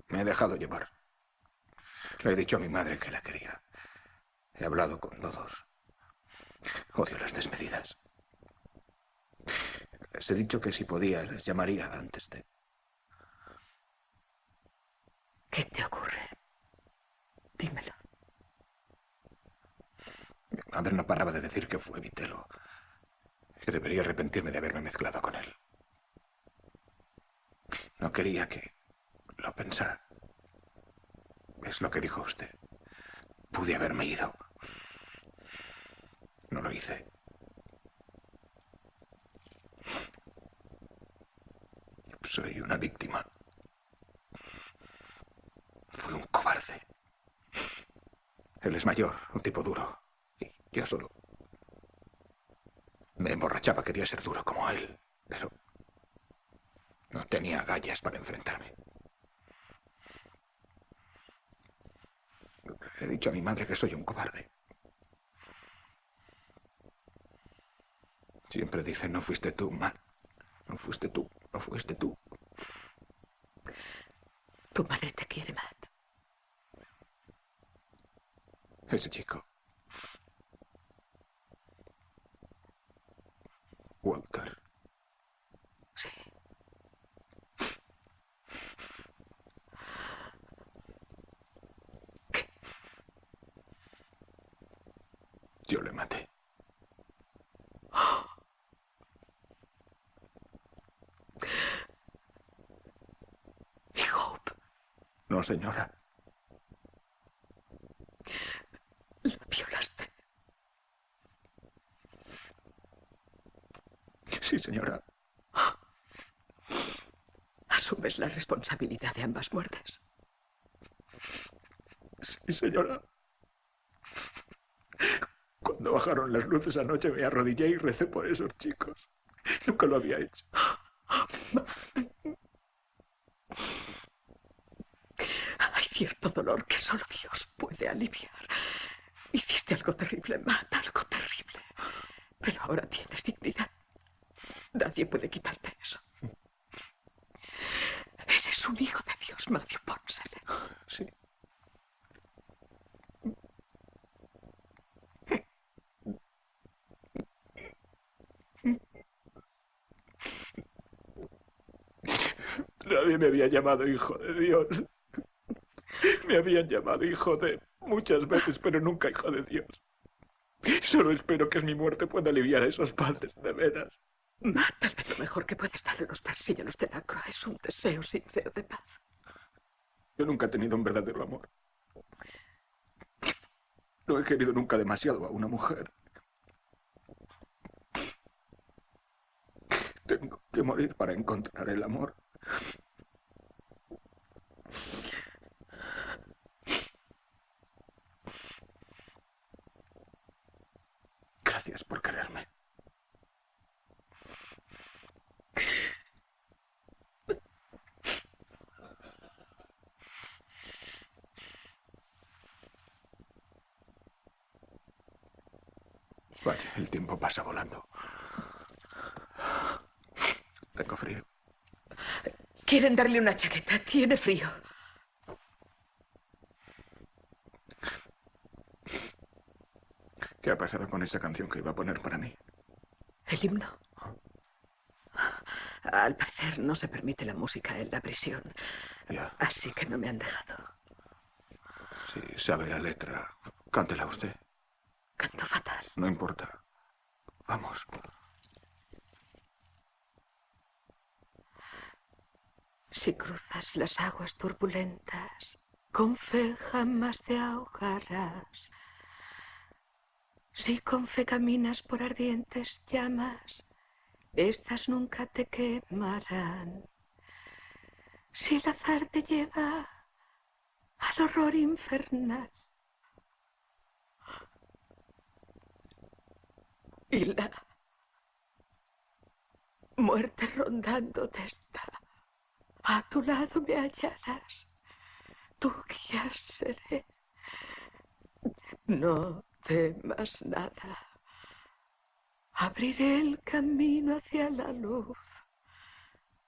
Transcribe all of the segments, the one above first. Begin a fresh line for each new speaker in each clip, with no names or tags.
Me he dejado llevar. Le he dicho a mi madre que la quería. He hablado con todos. Odio las despedidas. Les he dicho que si podía les llamaría antes de...
¿Qué te ocurre? Dímelo.
Mi madre no paraba de decir que fue Vitelo. Que debería arrepentirme de haberme mezclado con él. No quería que lo pensara. Es lo que dijo usted. Pude haberme ido. No lo hice. Soy una víctima. Fui un cobarde. Él es mayor, un tipo duro. Y yo solo me emborrachaba, quería ser duro como él. Pero no tenía agallas para enfrentarme. Le he dicho a mi madre que soy un cobarde. Siempre dice, no fuiste tú, Matt. No fuiste tú, no fuiste tú.
Tu madre te quiere, Matt.
Ese chico. Walter.
Sí. ¿Qué?
Yo le maté.
Oh. ¿Y Hope?
No, señora.
La violaste.
Sí, señora.
¿Asumes la responsabilidad de ambas muertes?
Sí, señora. Cuando bajaron las luces anoche me arrodillé y recé por esos chicos. Nunca lo había hecho.
Hay cierto dolor que solo Dios puede aliviar. Hiciste algo terrible, Matt, algo terrible. Pero ahora tienes dignidad. Nadie puede quitarte eso. Eres un hijo de Dios, Matthew Ponsel.
Sí. Nadie me había llamado hijo de Dios. Me habían llamado hijo de muchas veces, pero nunca hijo de Dios. Solo espero que mi muerte pueda aliviar a esos padres, de veras.
Matt, tal vez lo mejor que puedes darle a los persíllos de la croix es un deseo sincero de paz.
Yo nunca he tenido un verdadero amor. No he querido nunca demasiado a una mujer. Tengo que morir para encontrar el amor. Gracias por quererme. Vaya, el tiempo pasa volando. Tengo frío.
Quieren darle una chaqueta. Tiene frío.
¿Qué ha pasado con esa canción que iba a poner para mí?
¿El himno? Al parecer no se permite la música en la prisión.
Ya.
Así que no me han dejado.
Si sabe la letra, cántela usted.
Canto fatal.
No importa. Vamos.
Si cruzas las aguas turbulentas, con fe jamás te ahogarás. Si con fe caminas por ardientes llamas, estas nunca te quemarán. Si el azar te lleva al horror infernal y la muerte rondándote está, a tu lado me hallarás, tu guía seré. No temas nada, abriré el camino hacia la luz.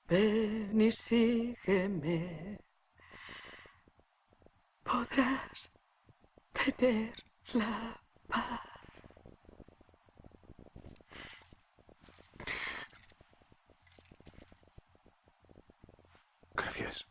Ven y sígueme, podrás tener la paz.
Gracias.